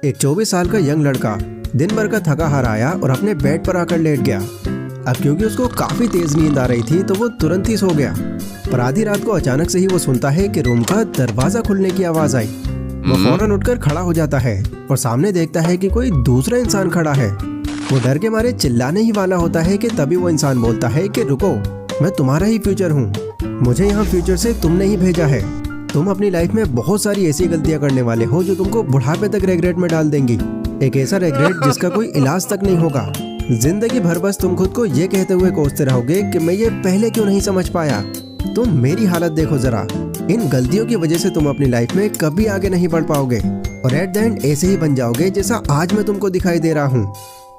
एक 24 साल का यंग लड़का दिन भर का थका हारा आया और अपने बेड पर आकर लेट गया। अब क्योंकि उसको काफी तेज नींद आ रही थी तो वो तुरंत ही सो गया। पर आधी रात को अचानक से ही वो सुनता है कि रूम का दरवाजा खुलने की आवाज आई। वो फौरन उठकर खड़ा हो जाता है और सामने देखता है कि कोई दूसरा इंसान खड़ा है। वो डर के मारे चिल्लाने ही वाला होता है कि तभी वो इंसान बोलता है कि रुको, मैं तुम्हारा ही फ्यूचर हूँ। मुझे यहाँ फ्यूचर से तुमने ही भेजा है। तुम अपनी लाइफ में बहुत सारी ऐसी गलतियां करने वाले हो जो तुमको बुढ़ापे तक रेग्रेट में डाल देंगी। एक ऐसा रेग्रेट जिसका कोई इलाज तक नहीं होगा। जिंदगी भर बस तुम खुद को ये कहते हुए कोसते रहोगे कि मैं ये पहले क्यों नहीं समझ पाया। तुम मेरी हालत देखो जरा। इन गलतियों की वजह से तुम अपनी लाइफ में कभी आगे नहीं बढ़ पाओगे और एट द एंड ऐसे ही बन जाओगे जैसा आज मैं तुमको दिखाई दे रहा हूँ।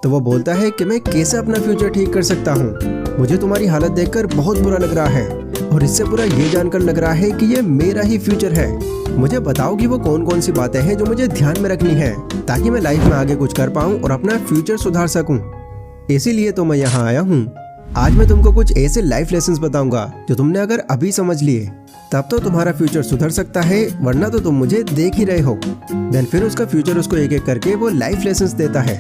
तो वो बोलता है कि मैं कैसे अपना फ्यूचर ठीक कर सकता हूँ। मुझे तुम्हारी हालत देखकर बहुत बुरा लग रहा है और इससे बुरा ये जानकर लग रहा है कि ये मेरा ही फ्यूचर है। मुझे बताओ कि वो कौन कौन सी बातें हैं जो मुझे ध्यान में रखनी है ताकि मैं लाइफ में आगे कुछ कर पाऊँ और अपना फ्यूचर सुधार सकूँ। इसीलिए तो मैं यहाँ आया हूँ। आज मैं तुमको कुछ ऐसे लाइफ लेसन्स बताऊंगा जो तुमने अगर अभी समझ लिए तब तो तुम्हारा फ्यूचर सुधर सकता है, वरना तो तुम मुझे देख ही रहे हो। देन फिर उसका फ्यूचर उसको एक एक करके वो लाइफ लेसन्स देता है।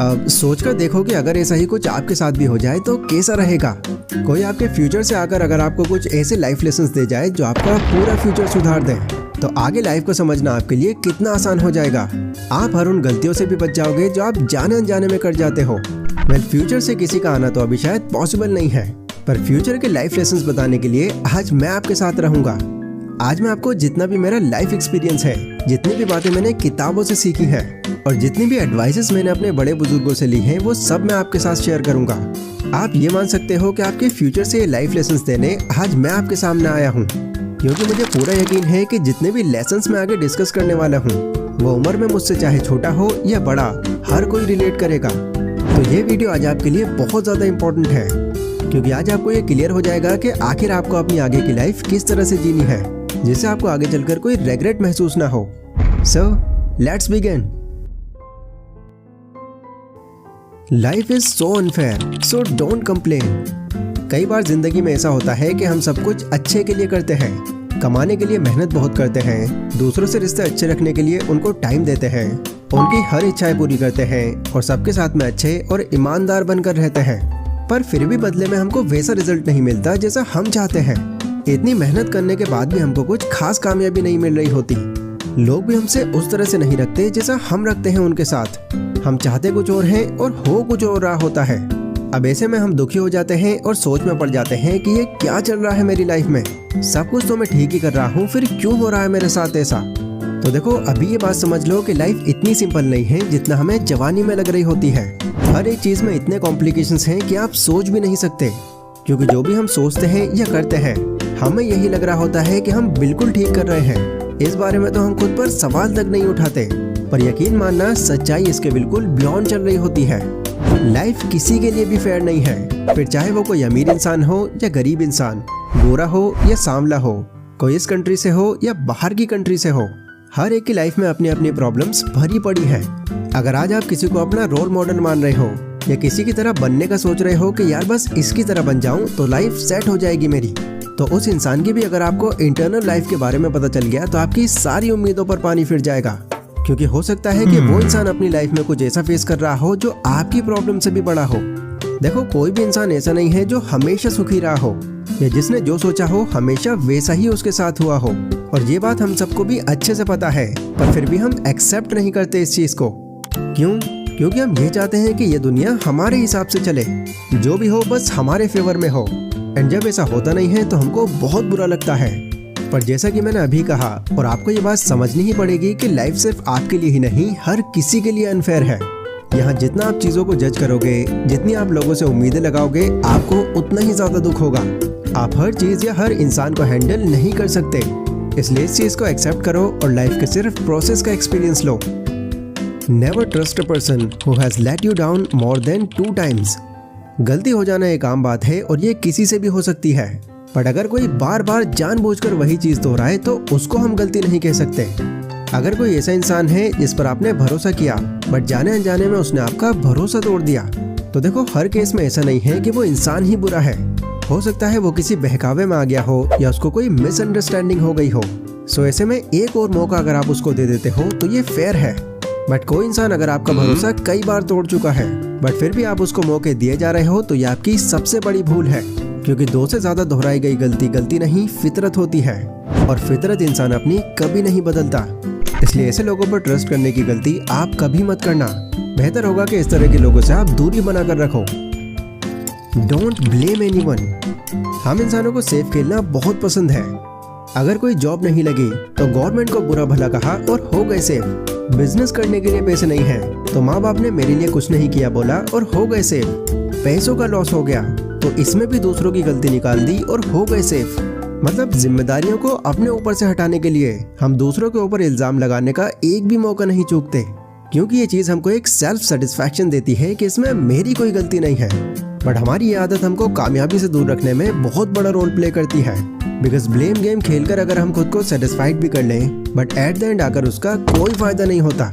अब सोचकर देखो कि अगर ऐसा ही कुछ आपके साथ भी हो जाए तो कैसा रहेगा। कोई आपके फ्यूचर से आकर अगर आपको कुछ ऐसे लाइफ लेसन्स दे जाए जो आपका पूरा फ्यूचर सुधार दे तो आगे लाइफ को समझना आपके लिए कितना आसान हो जाएगा। आप हर उन गलतियों से भी बच जाओगे जो आप जाने अनजाने में कर जाते हो। वेल, फ्यूचर से किसी का आना तो अभी शायद पॉसिबल नहीं है, पर फ्यूचर के लाइफ लेसन्स बताने के लिए आज मैं आपके साथ रहूंगा। आज मैं आपको जितना भी मेरा लाइफ एक्सपीरियंस है, जितनी भी बातें मैंने किताबों से सीखी है और जितनी भी एडवाइसेस मैंने अपने बड़े बुजुर्गों से ली हैं, वो सब मैं आपके साथ शेयर करूंगा। आप ये मान सकते हो कि आपके फ्यूचर से लाइफ लेसन्स देने आज मैं आपके सामने आया हूँ, क्योंकि मुझे पूरा यकीन है कि जितने भी लेसन्स मैं आगे डिस्कस करने वाला हूँ वो उम्र में मुझसे चाहे छोटा हो या बड़ा, हर कोई रिलेट करेगा। तो ये वीडियो आज आपके लिए बहुत ज़्यादा इम्पोर्टेंट है, क्योंकि आज आपको ये क्लियर हो जाएगा कि आखिर आपको अपनी आगे की लाइफ किस तरह से जीनी है जिससे आपको आगे चलकर कोई रेग्रेट महसूस ना हो। So let's begin. Life is so unfair, so don't complain. कई बार जिंदगी में ऐसा होता है कि हम सब कुछ अच्छे के लिए करते हैं, कमाने के लिए मेहनत बहुत करते हैं, दूसरों से रिश्ते अच्छे रखने के लिए उनको टाइम देते हैं, उनकी हर इच्छाएं पूरी करते हैं और सबके साथ में अच्छे और ईमानदार बनकर रहते हैं। पर फिर भी बदले में हमको वैसा रिजल्ट नहीं मिलता जैसा हम चाहते हैं। इतनी मेहनत करने के बाद भी हमको कुछ खास कामयाबी नहीं मिल रही होती। लोग भी हमसे उस तरह से नहीं रखते जैसा हम रखते हैं उनके साथ। हम चाहते कुछ और हैं और हो कुछ और रहा होता है। अब ऐसे में हम दुखी हो जाते हैं और सोच में पड़ जाते हैं कि ये क्या चल रहा है मेरी लाइफ में। सब कुछ तो मैं ठीक ही कर रहा हूँ, फिर क्यों हो रहा है मेरे साथ ऐसा। तो देखो, अभी ये बात समझ लो कि लाइफ इतनी सिंपल नहीं है जितना हमें जवानी में लग रही होती है। हर एक चीज में इतने कॉम्प्लिकेशंस हैं कि आप सोच भी नहीं सकते, क्योंकि जो भी हम सोचते हैं या करते हैं हमें यही लग रहा होता है कि हम बिल्कुल ठीक कर रहे हैं। इस बारे में तो हम खुद पर सवाल तक नहीं उठाते, पर यकीन मानना सच्चाई इसके बिल्कुल बियॉन्ड चल रही होती है। लाइफ किसी के लिए भी फेयर नहीं है, फिर चाहे वो कोई अमीर इंसान हो या गरीब इंसान, गोरा हो या सांवला हो, कोई इस कंट्री से हो या बाहर की कंट्री से हो। हर एक की लाइफ में अपनी अपनी प्रॉब्लम्स भरी पड़ी है। अगर आज आप किसी को अपना रोल मॉडल मान रहे हो या किसी की तरह बनने का सोच रहे हो कि यार बस इसकी तरह बन जाऊं तो लाइफ सेट हो जाएगी मेरी, तो उस इंसान की भी अगर आपको इंटरनल लाइफ के बारे में पता चल गया तो आपकी सारी उम्मीदों पर पानी फिर जाएगा। क्योंकि हो सकता है कि वो इंसान अपनी लाइफ में कुछ ऐसा फेस कर रहा हो जो आपकी प्रॉब्लम से भी बड़ा हो। देखो, कोई भी इंसान ऐसा नहीं है जो हमेशा सुखी रहा हो या जिसने जो सोचा हो हमेशा वैसा ही उसके साथ हुआ हो। और ये बात हम सबको भी अच्छे से पता है, पर फिर भी हम एक्सेप्ट नहीं करते इस चीज को। क्यों? क्योंकि हम ये चाहते हैं कि ये दुनिया हमारे हिसाब से चले, जो भी हो बस हमारे फेवर में हो। एंड जब ऐसा होता नहीं है तो हमको बहुत बुरा लगता है। पर जैसा कि मैंने अभी कहा, और आपको ये बात समझनी ही पड़ेगी कि लाइफ सिर्फ आपके लिए ही नहीं, हर किसी के लिए अनफेयर है। यहाँ जितना आप चीजों को जज करोगे, जितनी आप लोगों से उम्मीदें लगाओगे, आपको उतना ही ज्यादा दुख होगा। आप हर चीज या हर इंसान को हैंडल नहीं कर सकते, इसलिए इस चीज को एक्सेप्ट करो और लाइफ के सिर्फ प्रोसेस का experience low. Never trust a person who has let you down more than 2 times। गलती हो जाना एक आम बात है और ये किसी से भी हो सकती है, बट अगर कोई बार बार जानबूझकर वही चीज दोहराए तो उसको हम गलती नहीं कह सकते। अगर कोई ऐसा इंसान है जिस पर आपने भरोसा किया बट जाने अनजाने में उसने आपका भरोसा तोड़ दिया, तो देखो, हर केस में ऐसा नहीं है कि वो इंसान ही बुरा है। हो सकता है वो किसी बहकावे में आ गया हो या उसको कोई मिसअंडरस्टैंडिंग हो गई हो। सो ऐसे में एक और मौका अगर आप उसको दे देते हो तो ये फेयर है। बट कोई इंसान अगर आपका भरोसा कई बार तोड़ चुका है बट फिर भी आप उसको मौके दिए जा रहे हो तो ये आपकी सबसे बड़ी भूल है, क्योंकि 2 से ज्यादा दोहराई गई गलती नहीं फितरत होती है और फितरत इंसान अपनी कभी नहीं बदलता। इसलिए ऐसे लोगों पर ट्रस्ट करने की गलती आप कभी मत करना। बेहतर होगा कि इस तरह के लोगों से आप दूरी बनाकर रखो। Don't blame anyone. हम इंसानों को सेफ खेलना बहुत पसंद है। अगर कोई जॉब नहीं लगी तो गवर्नमेंट को बुरा भला कहा और हो गए सेफ। बिजनेस करने के लिए पैसे नहीं हैं तो माँ बाप ने मेरे लिए कुछ नहीं किया बोला और हो गए सेफ। पैसों का लॉस हो गया तो इसमें भी दूसरों की गलती निकाल दी और हो गए सेफ। मतलब जिम्मेदारियों को अपने ऊपर से हटाने के लिए हम दूसरों के ऊपर इल्जाम लगाने का एक भी मौका नहीं चूकते, क्योंकि ये चीज हमको एक सेल्फ सेटिस्फैक्शन देती है कि इसमें मेरी कोई गलती नहीं है। बट हमारी ये आदत हमको कामयाबी से दूर रखने में बहुत बड़ा रोल प्ले करती है। बिकॉज ब्लेम गेम खेलकर अगर हम खुद को सेटिस्फाइड भी कर लें बट एट द एंड आकर उसका कोई फायदा नहीं होता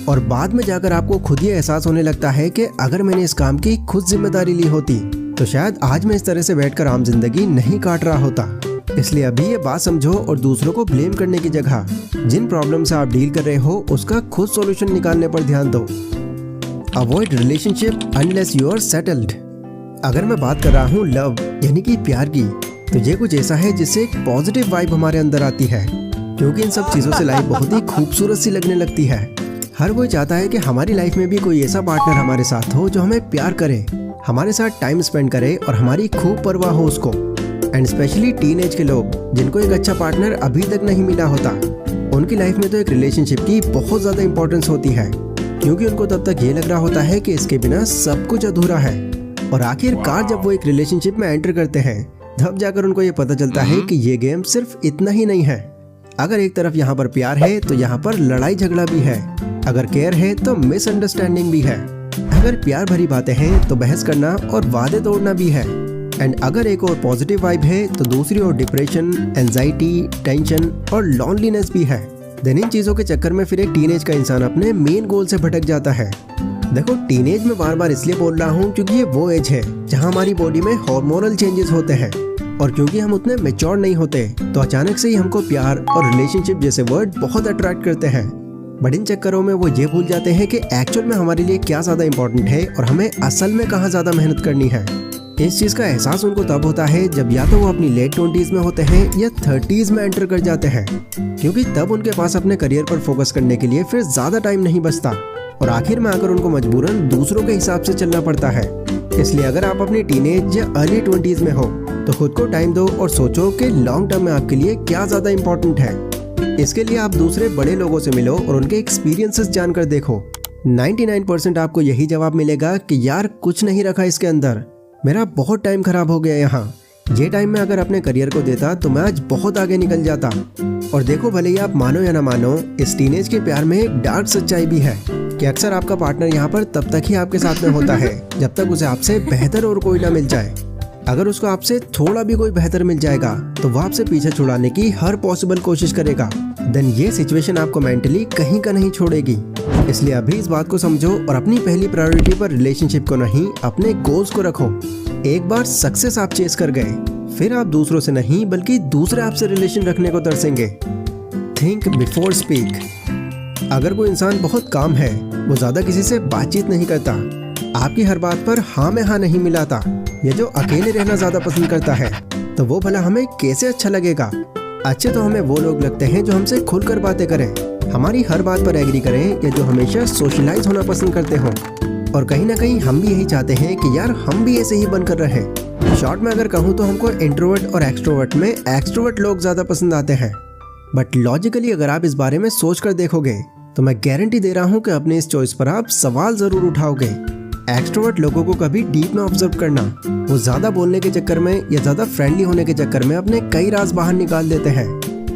और बाद में जाकर आपको खुद ये एहसास होने लगता है कि अगर मैंने इस काम की खुद जिम्मेदारी ली होती तो शायद आज मैं इस तरह से बैठकर आम जिंदगी नहीं काट रहा होता। इसलिए अभी ये बात समझो और दूसरों को ब्लेम करने की जगह जिन प्रॉब्लम से आप डील कर रहे हो उसका खुद सॉल्यूशन निकालने पर ध्यान दो। Avoid relationship unless you are settled. अगर मैं बात कर रहा हूँ लव यानी कि प्यार की, तो ये कुछ ऐसा है जिससे एक पॉजिटिव वाइब हमारे अंदर आती है, क्योंकि इन सब चीजों से लाइफ बहुत ही खूबसूरत सी लगने लगती है। हर कोई चाहता है कि हमारी लाइफ में भी कोई ऐसा पार्टनर हमारे साथ हो जो हमें प्यार करे, हमारे साथ टाइम स्पेंड करे और हमारी खूब परवाह हो उसको। एंड स्पेशली टीनेज के लोग जिनको एक अच्छा पार्टनर अभी तक नहीं मिला होता, उनकी लाइफ में तो एक रिलेशनशिप की बहुत ज्यादा इंपॉर्टेंस होती है, क्योंकि उनको तब तक ये लग रहा होता है कि इसके बिना सब कुछ अधूरा है। और आखिरकार जब वो एक रिलेशनशिप में एंटर करते हैं तब जाकर उनको ये पता चलता है कि ये गेम सिर्फ इतना ही नहीं है। अगर एक तरफ यहाँ पर प्यार है तो यहाँ पर लड़ाई झगड़ा भी है, अगर केयर है तो मिसअंडरस्टैंडिंग भी है, अगर प्यार भरी बातें हैं तो बहस करना और वादे तोड़ना भी है, एंड अगर एक और पॉजिटिव वाइब है तो दूसरी ओर डिप्रेशन, एंजाइटी, टेंशन और लॉनलीनेस भी है। देन इन चीजों के चक्कर में फिर एक टीनेज का इंसान अपने मेन गोल से भटक जाता है। देखो, टीनेज में बार बार इसलिए बोल रहा हूँ क्योंकि ये वो एज है जहाँ हमारी बॉडी में हार्मोनल चेंजेस होते हैं, और क्योंकि हम उतने मैच्योर नहीं होते तो अचानक से ही हमको प्यार और रिलेशनशिप जैसे वर्ड बहुत अट्रैक्ट करते हैं। बट इन चक्करों में वो ये भूल जाते हैं कि एक्चुअल में हमारे लिए क्या ज्यादा इंपॉर्टेंट है और हमें असल में कहाँ ज्यादा मेहनत करनी है। इस चीज का एहसास उनको तब होता है जब या तो वो अपनी लेट 20s में होते हैं या 30s में एंटर कर जाते हैं, क्योंकि तब उनके पास अपने करियर पर फोकस करने के लिए फिर ज्यादा टाइम नहीं बचता और आखिर में आकर उनको मजबूरन दूसरों के हिसाब से चलना पड़ता है। इसलिए अगर आप अपनी टीनेज या अर्ली 20s में हो तो खुद को टाइम दो और सोचो कि लॉन्ग टर्म में आपके लिए क्या ज्यादा इंपॉर्टेंट है। इसके लिए आप दूसरे बड़े लोगों से मिलो और उनके एक्सपीरियंसेस जानकर देखो। 99% आपको यही जवाब मिलेगा कि यार कुछ नहीं रखा इसके अंदर, मेरा बहुत टाइम खराब हो गया यहाँ, ये टाइम में अगर अपने करियर को देता तो मैं आज बहुत आगे निकल जाता। और देखो, भले ही आप मानो या ना मानो, इस टीनेज के प्यार में एक डार्क सच्चाई भी है कि अक्सर आपका पार्टनर यहाँ पर तब तक ही आपके साथ में होता है जब तक उसे आपसे बेहतर और कोई ना मिल जाए। अगर उसको आपसे थोड़ा भी कोई बेहतर मिल जाएगा तो वो आपसे पीछे छुड़ाने की हर पॉसिबल कोशिश करेगा। देन ये सिचुएशन आपको मेंटली कहीं का नहीं छोड़ेगी। इसलिए अभी इस बात को समझो और अपनी पहली प्रायोरिटी पर रिलेशनशिप को नहीं, अपने गोल्स को रखो। एक बार सक्सेस आप चेस कर गए, फिर आप दूसरों से नहीं बल्कि दूसरे आपसे रिलेशन रखने को तरसेंगे। Think before speak. अगर कोई इंसान बहुत काम है, वो ज्यादा किसी से बातचीत नहीं करता, आपकी हर बात पर हाँ में हाँ नहीं मिलाता, या जो अकेले रहना ज्यादा पसंद करता है, तो वो भला हमें कैसे अच्छा लगेगा। अच्छे तो हमें वो लोग लगते हैं जो हमसे खुलकर बातें करें, हमारी हर बात पर एग्री करें, या जो हमेशा सोशलाइज होना पसंद करते हों। और कहीं ना कहीं हम भी यही चाहते हैं कि यार हम भी ऐसे ही बनकर रहें। शॉर्ट में अगर कहूँ तो हमको इंट्रोवर्ट और एक्सट्रोवर्ट में एक्सट्रोवर्ट लोग ज्यादा पसंद आते हैं। बट लॉजिकली अगर आप इस बारे में सोच कर देखोगे तो मैं गारंटी दे रहा हूँ कि अपने इस चॉइस पर आप सवाल जरूर उठाओगे। एक्सट्रोवर्ट लोगों को कभी डीप में ऑब्जर्व करना, वो ज्यादा बोलने के चक्कर में या ज्यादा फ्रेंडली होने के चक्कर में अपने कई राज बाहर निकाल देते हैं।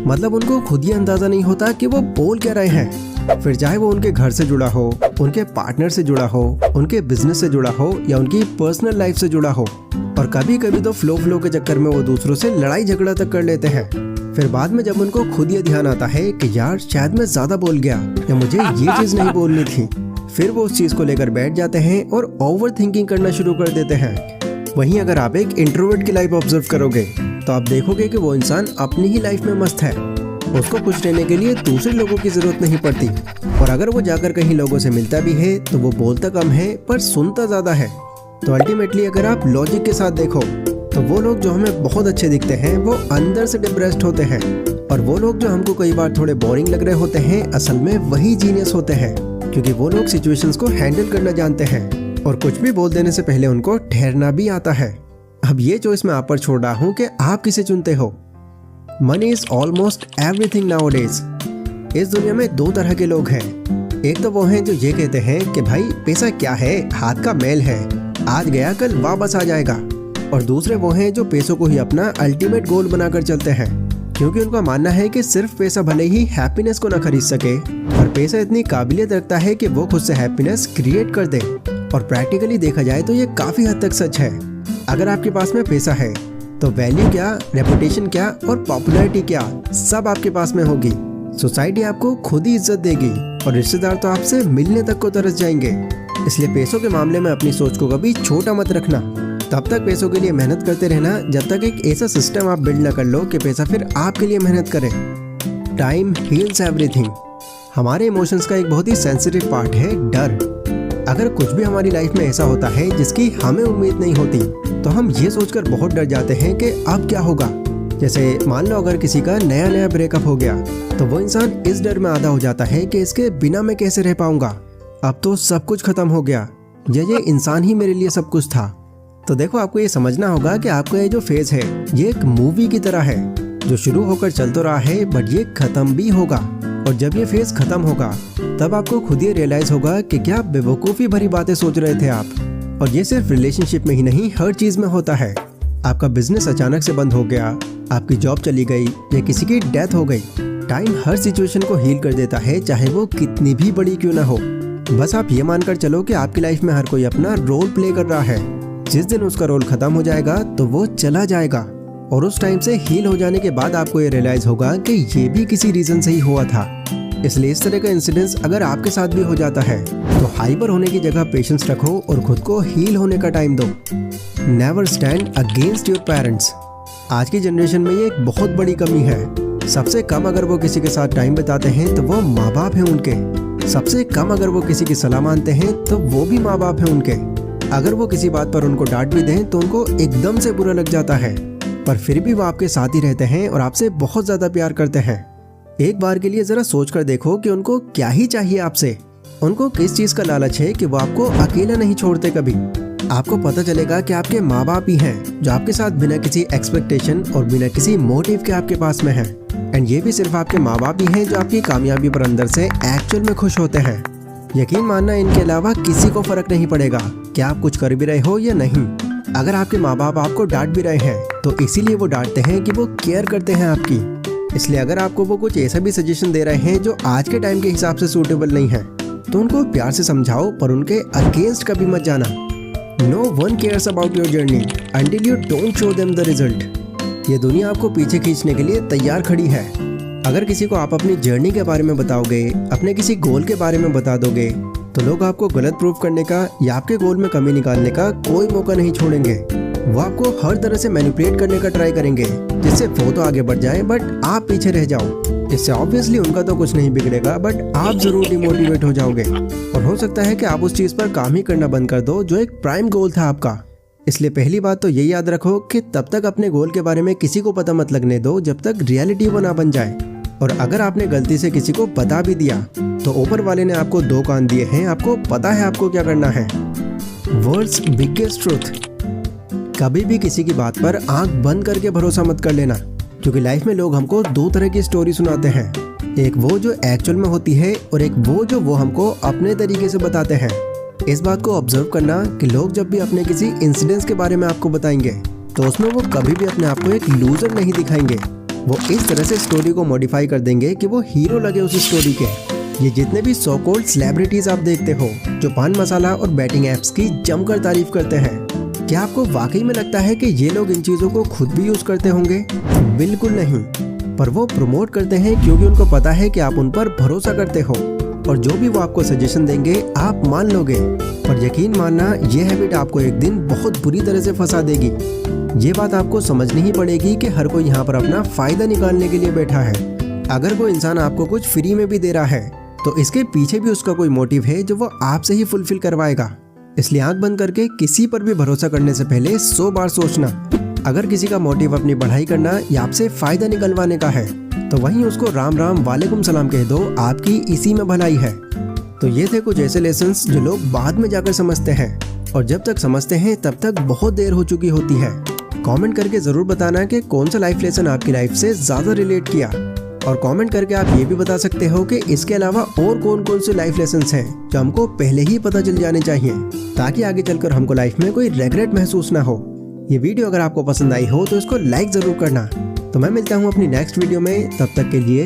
मतलब उनको खुद ही अंदाजा नहीं होता कि वो बोल क्या रहे हैं। फिर चाहे वो उनके घर से जुड़ा हो, उनके पार्टनर से जुड़ा हो, उनके बिजनेस से जुड़ा हो या उनकी पर्सनल लाइफ से जुड़ा हो। और कभी कभी तो फ्लो के चक्कर में वो दूसरों से लड़ाई झगड़ा तक कर लेते हैं। फिर बाद में जब उनको खुद ये ध्यान आता है कि यार शायद मैं ज्यादा बोल गया या मुझे ये चीज नहीं बोलनी थी, फिर वो उस चीज को लेकर बैठ जाते हैं और ओवर थिंकिंग करना शुरू कर देते हैं। वहीं अगर आप एक इंट्रोवर्ट की लाइफ ऑब्जर्व करोगे तो आप देखोगे कि वो इंसान अपनी ही लाइफ में मस्त है। उसको खुश रहने के लिए दूसरे लोगों की जरूरत नहीं पड़ती, और अगर वो जाकर कहीं लोगों से मिलता भी है तो वो बोलता कम है पर सुनता ज्यादा है। तो अल्टीमेटली अगर आप लॉजिक के साथ देखो तो वो लोग जो हमें बहुत अच्छे दिखते हैं वो अंदर से डिप्रेस्ड होते हैं, और वो लोग जो हमको कई बार थोड़े बोरिंग लग रहे होते हैं असल में वही जीनियस होते हैं, क्योंकि वो लोग सिचुएशंस को हैंडल करना जानते हैं और कुछ भी बोल देने से पहले उनको ठहरना भी आता है। अब ये चॉइस मैं आप पर छोड़ रहा हूँ कि आप किसे चुनते हो। Money is almost everything nowadays. इस दुनिया में दो तरह के लोग हैं। एक तो वो हैं जो ये कहते हैं कि भाई पैसा क्या है, हाथ का मैल है, आज गया कल वापस आ जाएगा। और दूसरे वो हैं जो पैसों को ही अपना अल्टीमेट गोल बनाकर चलते हैं, क्योंकि उनका मानना है कि सिर्फ पैसा भले ही हैप्पीनेस को ना खरीद सके, पर पैसा इतनी काबिलियत रखता है कि वो खुद से हैप्पीनेस क्रिएट कर दे। और प्रैक्टिकली देखा जाए तो ये काफी हद तक सच है। अगर आपके पास में पैसा है तो वैल्यू क्या, रेपुटेशन क्या और पॉपुलैरिटी क्या, सब आपके पास में होगी। सोसाइटी आपको खुद ही इज्जत देगी और रिश्तेदार तो आपसे मिलने तक को तरस जाएंगे। इसलिए पैसों के मामले में अपनी सोच को कभी छोटा मत रखना। तब तक पैसों के लिए मेहनत करते रहना जब तक एक ऐसा सिस्टम आप बिल्ड ना कर लो कि पैसा फिर आपके लिए मेहनत करे। Time heals everything. हमारे इमोशंस का एक बहुत ही सेंसिटिव पार्ट है डर। अगर कुछ भी हमारी लाइफ में ऐसा होता है जिसकी हमें उम्मीद नहीं होती तो हम ये सोचकर बहुत डर जाते हैं कि अब क्या होगा। जैसे मान लो अगर किसी का नया ब्रेकअप हो गया तो वो इंसान इस डर में आधा हो जाता है कि इसके बिना मैं कैसे रह पाऊंगा, अब तो सब कुछ खत्म हो गया, ये इंसान ही मेरे लिए सब कुछ था। तो देखो आपको ये समझना होगा कि आपका ये जो फेज है ये एक मूवी की तरह है जो शुरू होकर चल तो रहा है बट ये खत्म भी होगा। और जब ये फेज खत्म होगा तब आपको खुद ये रियलाइज होगा कि क्या बेवकूफ़ी भरी बातें सोच रहे थे आप। और ये सिर्फ रिलेशनशिप में ही नहीं, हर चीज में होता है। आपका बिजनेस अचानक से बंद हो गया, आपकी जॉब चली गई या किसी की डेथ हो गई, टाइम हर सिचुएशन को हील कर देता है, चाहे वो कितनी भी बड़ी क्यों ना हो। बस आप ये मानकर चलो कि आपकी लाइफ में हर कोई अपना रोल प्ले कर रहा है। जिस दिन उसका रोल खत्म हो जाएगा तो वो चला जाएगा, और उस टाइम से हील हो जाने के बाद आपको ये रियलाइज होगा कि ये भी किसी रीजन से ही हुआ था। इसलिए इस तरह का इंसिडेंस अगर आपके साथ भी हो जाता है तो हाइपर होने की जगह पेशेंस रखो और खुद को हील होने का टाइम दो। Never stand against your parents. आज की जनरेशन में ये एक बहुत बड़ी कमी है। सबसे कम अगर वो किसी के साथ टाइम बिताते हैं तो वो माँ बाप हैं उनके। सबसे कम अगर वो किसी की सलाह मानते हैं तो वो भी माँ बाप हैं उनके। अगर वो किसी बात पर उनको डांट भी दें तो उनको एकदम से बुरा लग जाता है, पर फिर भी वो आपके साथ ही रहते हैं और आपसे बहुत ज्यादा प्यार करते हैं। एक बार के लिए जरा सोच कर देखो कि उनको क्या ही चाहिए आपसे। उनको किस चीज का लालच है कि वो आपको अकेला नहीं छोड़ते कभी। आपको पता चलेगा कि आपके माँ बाप ही हैं जो आपके साथ बिना किसी एक्सपेक्टेशन और बिना किसी मोटिव के आपके पास में हैं। एंड ये भी सिर्फ आपके माँ बाप ही हैं जो आपकी कामयाबी पर अंदर से एक्चुअल में खुश होते हैं। यकीन मानना, इनके अलावा किसी को फर्क नहीं पड़ेगा कि आप कुछ कर भी रहे हो या नहीं। अगर आपके माँ बाप आपको डांट भी रहे हैं तो इसीलिए वो डांटते हैं कि वो केयर करते हैं आपकी। इसलिए अगर आपको वो कुछ ऐसा भी सजेशन दे रहे हैं जो आज के टाइम के हिसाब से सूटेबल नहीं है तो उनको प्यार से समझाओ, पर उनके अगेंस्ट कभी मत जाना। No one cares about your journey until you don't show them the result. ये दुनिया आपको पीछे खींचने के लिए तैयार खड़ी है। अगर किसी को आप अपनी जर्नी के बारे में बताओगे, अपने किसी गोल के बारे में बता दोगे, तो लोग आपको गलत प्रूफ करने का या आपके गोल में कमी निकालने का कोई मौका नहीं छोड़ेंगे। वो आपको हर तरह से मैनिपुलेट करने का ट्राई करेंगे जिससे वो तो आगे बढ़ जाए बट आप पीछे रह जाओ। इससे ऑब्वियसली उनका तो कुछ नहीं बिगड़ेगा बट आप जरूर डिमोटिवेट हो जाओगे, और हो सकता है कि आप उस चीज पर काम ही करना बंद कर दो जो एक प्राइम गोल था आपका। इसलिए पहली बात तो ये याद रखो कि तब तक अपने गोल के बारे में किसी को पता मत लगने दो जब तक रियलिटी वो ना बन जाए। और अगर आपने गलती से किसी को बता भी दिया तो ऊपर वाले ने आपको 2 कान दिए हैं, आपको पता है आपको क्या करना है। Words biggest truth. कभी भी किसी की बात पर आंख बंद करके भरोसा मत कर लेना, क्योंकि लाइफ में लोग हमको 2 तरह की स्टोरी सुनाते हैं। एक वो जो एक्चुअल में होती है और एक वो जो वो हमको अपने तरीके से बताते हैं। इस बात को ऑब्जर्व करना कि लोग जब भी अपने किसी इंसिडेंट्स के बारे में आपको बताएंगे तो उसमें वो कभी भी अपने आप को एक लूजर नहीं दिखाएंगे। वो इस तरह से स्टोरी को मॉडिफाई कर देंगे कि वो हीरो लगे उस स्टोरी के। ये जितने भी सो कॉल्ड सेलिब्रिटीज आप देखते हो जो पान मसाला और बैटिंग एप्स की जमकर तारीफ करते हैं, क्या आपको वाकई में लगता है कि ये लोग इन चीजों को खुद भी यूज करते होंगे? बिल्कुल नहीं, पर वो प्रमोट करते हैं क्योंकि उनको पता है कि आप उन पर भरोसा करते हो और जो भी वो आपको सजेशन देंगे आप मान लोगे। पर यकीन मानना, ये हैबिट आपको एक दिन बहुत बुरी तरह से फंसा देगी। ये बात आपको समझनी ही पड़ेगी कि हर कोई यहाँ पर अपना फायदा निकालने के लिए बैठा है। अगर कोई इंसान आपको कुछ फ्री में भी दे रहा है तो इसके पीछे भी उसका कोई मोटिव है जो वो आपसे ही फुलफिल करवाएगा। इसलिए आंख बंद करके किसी पर भी भरोसा करने से पहले 100 बार सोचना। अगर किसी का मोटिव अपनी पढ़ाई करना या आपसे फायदा निकलवाने का है तो वहीं उसको राम राम वालेकुम सलाम कह दो, आपकी इसी में भलाई है। तो ये थे कुछ ऐसे लेसन्स जो लोग बाद में जाकर समझते हैं, और जब तक समझते हैं तब तक बहुत देर हो चुकी होती है। कमेंट करके जरूर बताना कि कौन सा लाइफ लेसन आपकी लाइफ से ज्यादा रिलेट किया, और कमेंट करके आप ये भी बता सकते हो कि इसके अलावा और कौन कौन से लाइफ लेसन्स हैं जो हमको पहले ही पता चल जाने चाहिए, ताकि आगे चलकर हमको लाइफ में कोई रिग्रेट महसूस ना हो। ये वीडियो अगर आपको पसंद आई हो तो इसको लाइक जरूर करना। तो मैं मिलता हूँ अपनी नेक्स्ट वीडियो में, तब तक के लिए